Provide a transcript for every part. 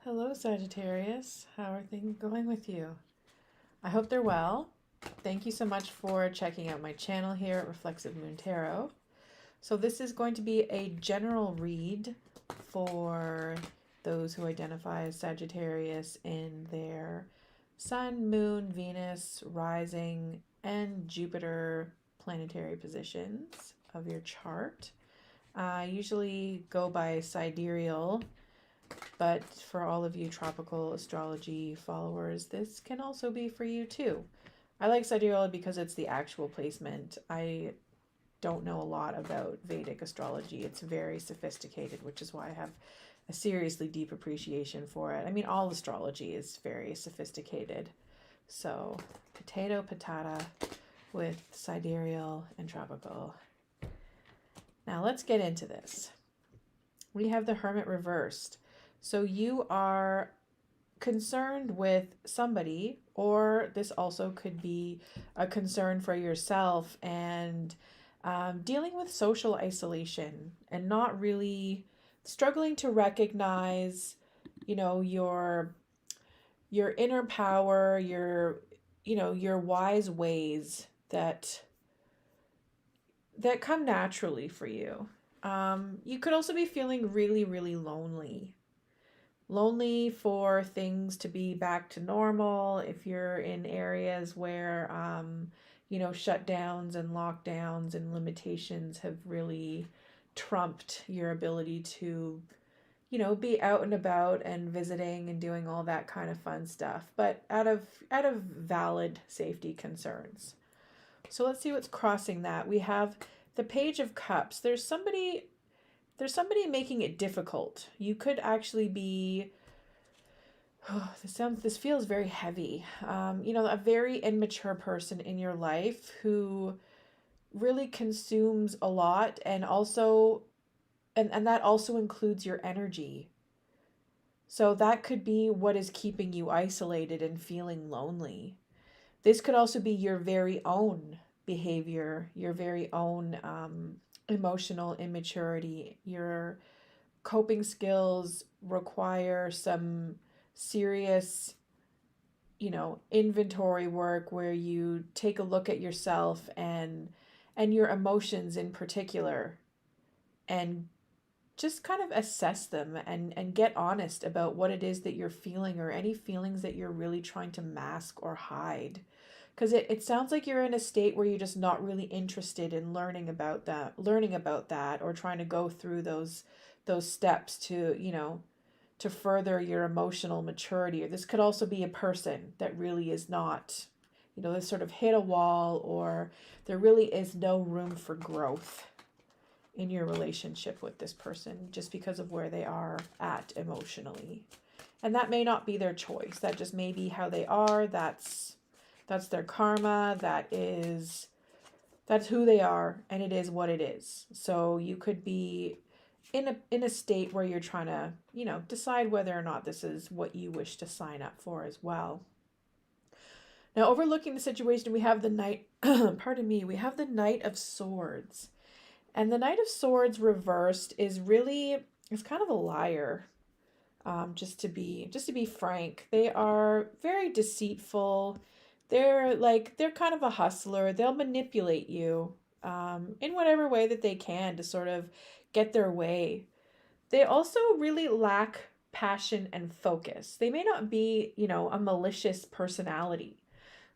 Hello, Sagittarius. How are things going with you? I hope they're well. Thank you so much for checking out my channel here at Reflexive Moon Tarot. So this is going to be a general read for those who identify as Sagittarius in their Sun, Moon, Venus, Rising, and Jupiter planetary positions of your chart. I usually go by sidereal, but for all of you tropical astrology followers, this can also be for you too. I like sidereal because it's the actual placement. I don't know a lot about Vedic astrology. It's very sophisticated, which is why I have a seriously deep appreciation for it. I mean, all astrology is very sophisticated. So, potato, patata with sidereal and tropical. Now, let's get into this. We have the Hermit reversed. So you are concerned with somebody, or this also could be a concern for yourself and dealing with social isolation and not really struggling to recognize, your inner power, your wise ways that come naturally for you. You could also be feeling really, really lonely for things to be back to normal. If you're in areas where shutdowns and lockdowns and limitations have really trumped your ability to be out and about and visiting and doing all that kind of fun stuff, but out of valid safety concerns. So let's see what's crossing that. We have the Page of Cups. There's somebody making it difficult. You could actually be, this feels very heavy. A very immature person in your life who really consumes a lot, and also, and that also includes your energy. So that could be what is keeping you isolated and feeling lonely. This could also be your very own behavior, your very own emotional immaturity. Your coping skills require some serious, inventory work where you take a look at yourself and your emotions in particular, and just kind of assess them and get honest about what it is that you're feeling, or any feelings that you're really trying to mask or hide. Because it sounds like you're in a state where you're just not really interested in learning about that, or trying to go through those steps to further your emotional maturity. Or this could also be a person that really is not, they sort of hit a wall, or there really is no room for growth in your relationship with this person just because of where they are at emotionally. And that may not be their choice. That just may be how they are. That's their karma. That's who they are, and it is what it is. So you could be in a state where you're trying to, decide whether or not this is what you wish to sign up for as well. Now, overlooking the situation, we have the Knight, pardon me, we have the Knight of Swords. And the Knight of Swords reversed is kind of a liar. Just to be frank, they are very deceitful. They're kind of a hustler. They'll manipulate you in whatever way that they can to sort of get their way. They also really lack passion and focus. They may not be, a malicious personality.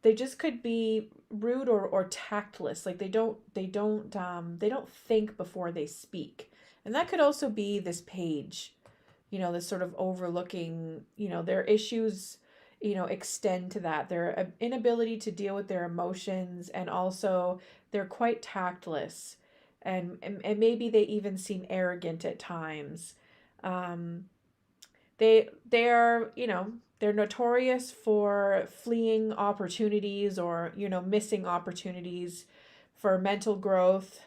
They just could be rude or tactless. Like they don't think before they speak. And that could also be this page, this sort of overlooking, their issues, extend to that. Their inability to deal with their emotions, and also they're quite tactless, and maybe they even seem arrogant at times. They are, they're notorious for fleeing opportunities, or, missing opportunities for mental growth.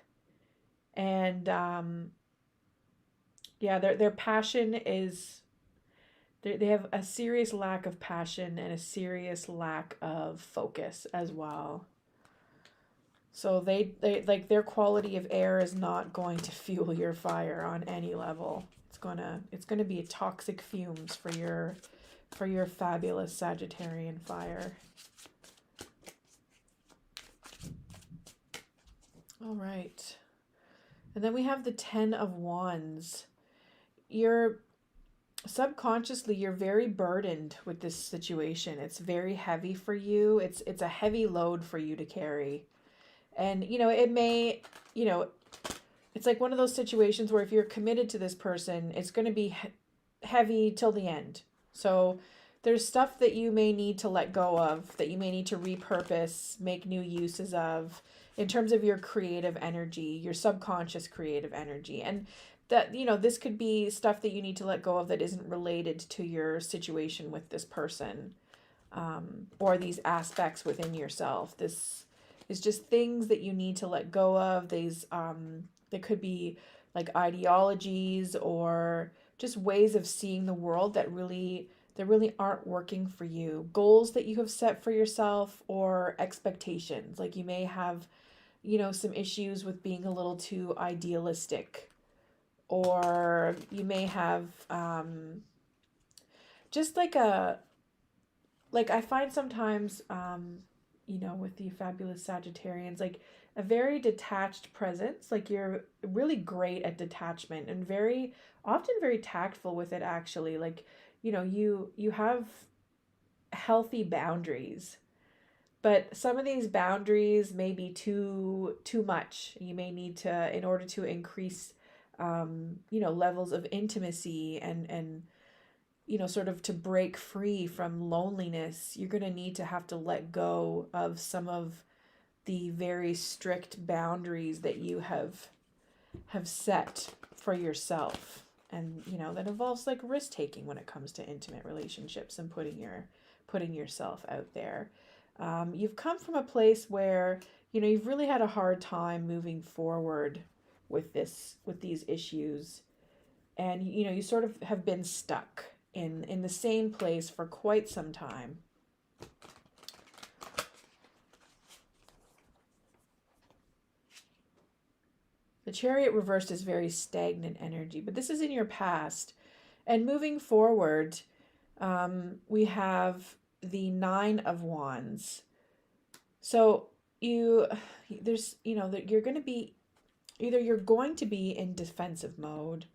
And their passion is, they have a serious lack of passion and a serious lack of focus as well. So they like, their quality of air is not going to fuel your fire on any level. It's gonna be toxic fumes for your fabulous Sagittarian fire. All right. And then we have the 10 of Wands. You're subconsciously, you're very burdened with this situation. It's very heavy for you. It's a heavy load for you to carry. And it may, it's like one of those situations where if you're committed to this person, it's going to be heavy till the end. So there's stuff that you may need to let go of, that you may need to repurpose, make new uses of, in terms of your creative energy, your subconscious creative energy. And that, this could be stuff that you need to let go of that isn't related to your situation with this person, or these aspects within yourself. This is just things that you need to let go of. These, that could be like ideologies or just ways of seeing the world that really aren't working for you. Goals that you have set for yourself, or expectations. Like you may have, some issues with being a little too idealistic, or you may have just like I find sometimes, with the fabulous Sagittarians, like a very detached presence. Like you're really great at detachment and very often very tactful with it, actually. Like, you have healthy boundaries, but some of these boundaries may be too much. You may need to, in order to increase, levels of intimacy and sort of to break free from loneliness, you're going to need to have to let go of some of the very strict boundaries that you have set for yourself. And, that involves like risk taking when it comes to intimate relationships and putting yourself out there. You've come from a place where, you've really had a hard time moving forward with these issues. And, you sort of have been stuck in the same place for quite some time. The Chariot reversed is very stagnant energy, but this is in your past. And moving forward, we have the 9 of Wands. So you're going to be, either you're going to be in defensive mode,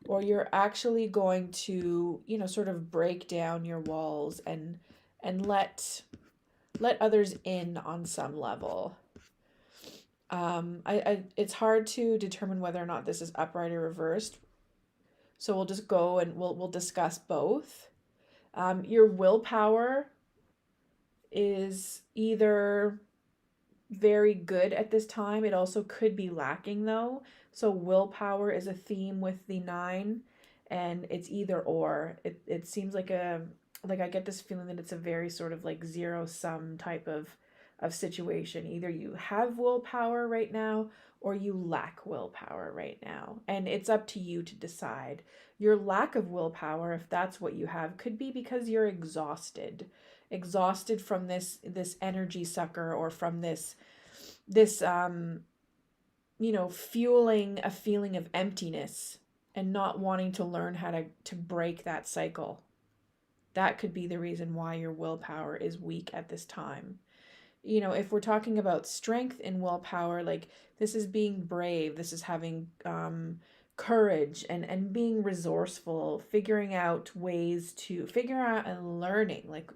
or you're actually going to, sort of break down your walls and let others in on some level. It's hard to determine whether or not this is upright or reversed. So we'll just go and we'll discuss both. Your willpower is either very good at this time. It also could be lacking though. So willpower is a theme with the 9, and it's either or. It seems like I get this feeling that it's a very sort of like zero sum type of situation. Either you have willpower right now, or you lack willpower right now. And it's up to you to decide. Your lack of willpower, if that's what you have, could be because you're exhausted from this energy sucker, or from this fueling a feeling of emptiness and not wanting to learn how to break that cycle. That could be the reason why your willpower is weak at this time. If we're talking about strength in willpower, like this is being brave, this is having courage and being resourceful, figuring out ways to figure out and learning, like,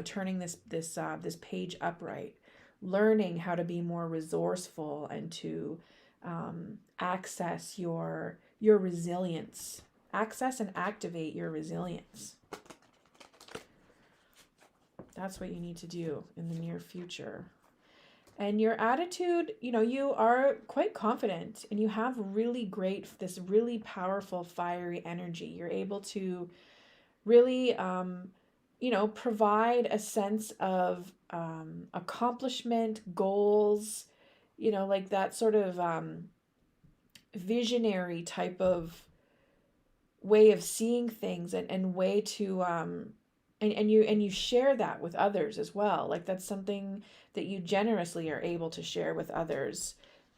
turning this page upright, learning how to be more resourceful and to access your resilience, access and activate your resilience. That's what you need to do in the near future. And your attitude, you are quite confident, and you have this really powerful fiery energy. You're able to really, provide a sense of accomplishment, goals, like that sort of visionary type of way of seeing things, and way to and you share that with others as well. Like that's something that you generously are able to share with others,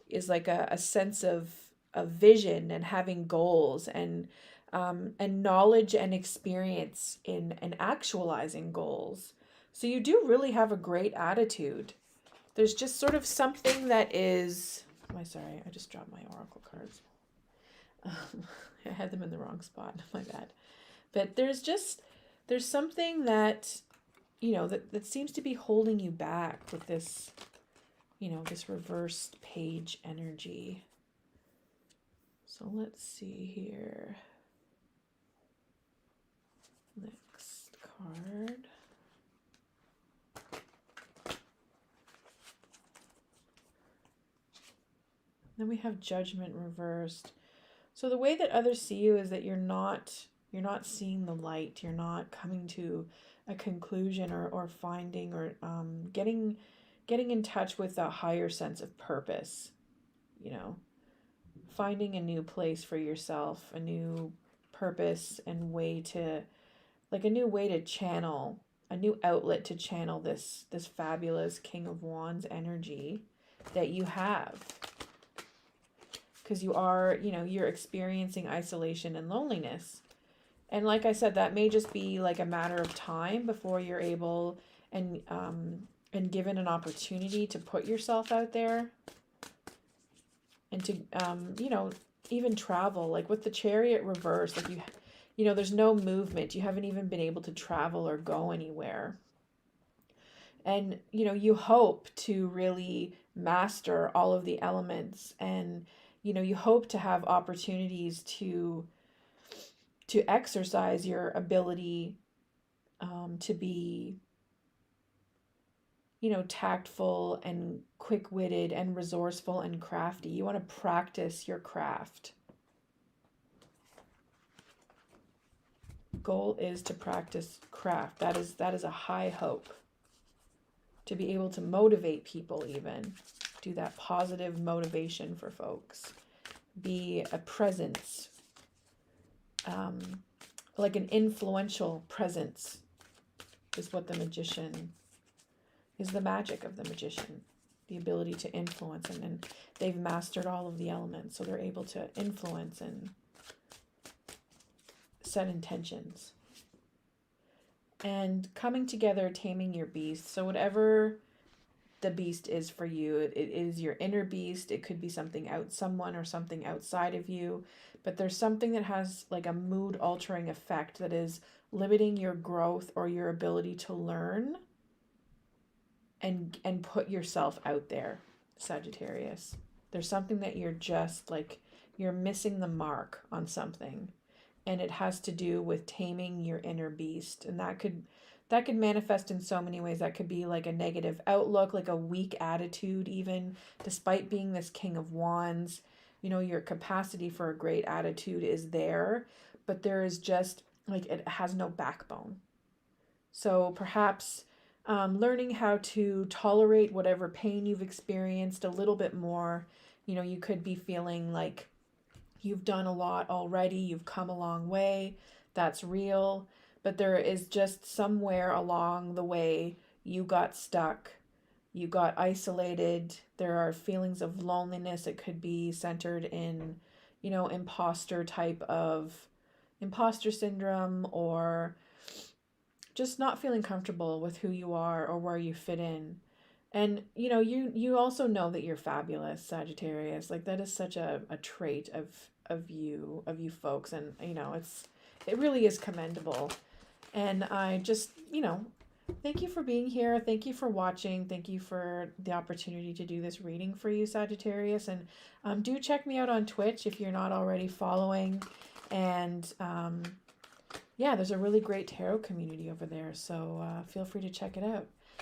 is like a sense of of vision and having goals and knowledge and experience in actualizing goals. So you do really have a great attitude. There's just sort of something that is. Oh, sorry, I just dropped my oracle cards. I had them in the wrong spot. My bad. But there's something that, that seems to be holding you back with this, this reversed page energy. So let's see here. Next card. Then we have Judgment reversed. So the way that others see you is that you're not seeing the light. You're not coming to a conclusion or finding or getting in touch with a higher sense of purpose. Finding a new place for yourself, a new purpose and way to, like a new way to channel, a new outlet to channel this fabulous King of Wands energy that you have. Because you are, you're experiencing isolation and loneliness. And like I said, that may just be like a matter of time before you're able and given an opportunity to put yourself out there and to, even travel. Like with the Chariot reverse, like there's no movement. You haven't even been able to travel or go anywhere. And, you hope to really master all of the elements, and, you hope to have opportunities to exercise your ability to be, tactful and quick-witted and resourceful and crafty. You want to practice your craft. Goal is to practice craft. That is a high hope. To be able to motivate people, even do that positive motivation for folks. Be a presence, like an influential presence is what the magician is. The magic of the magician, the ability to influence, and they've mastered all of the elements, so they're able to influence and set intentions. And coming together, taming your beast. So whatever the beast is for you, it is your inner beast. It could be someone or something outside of you, but there's something that has like a mood altering effect that is limiting your growth or your ability to learn and put yourself out there, Sagittarius. There's something that you're just like, you're missing the mark on something. And it has to do with taming your inner beast. And that could manifest in so many ways. That could be like a negative outlook, like a weak attitude even, despite being this King of Wands. Your capacity for a great attitude is there, but there is just, like, it has no backbone. So perhaps learning how to tolerate whatever pain you've experienced a little bit more. You could be feeling like you've done a lot already. You've come a long way. That's real. But there is just somewhere along the way you got stuck. You got isolated. There are feelings of loneliness. It could be centered in, imposter syndrome, or just not feeling comfortable with who you are or where you fit in. And, you also know that you're fabulous, Sagittarius. Like, that is such a trait of you folks. And, it really is commendable. And I just, thank you for being here. Thank you for watching. Thank you for the opportunity to do this reading for you, Sagittarius. And do check me out on Twitch if you're not already following. And, yeah, there's a really great tarot community over there. So feel free to check it out.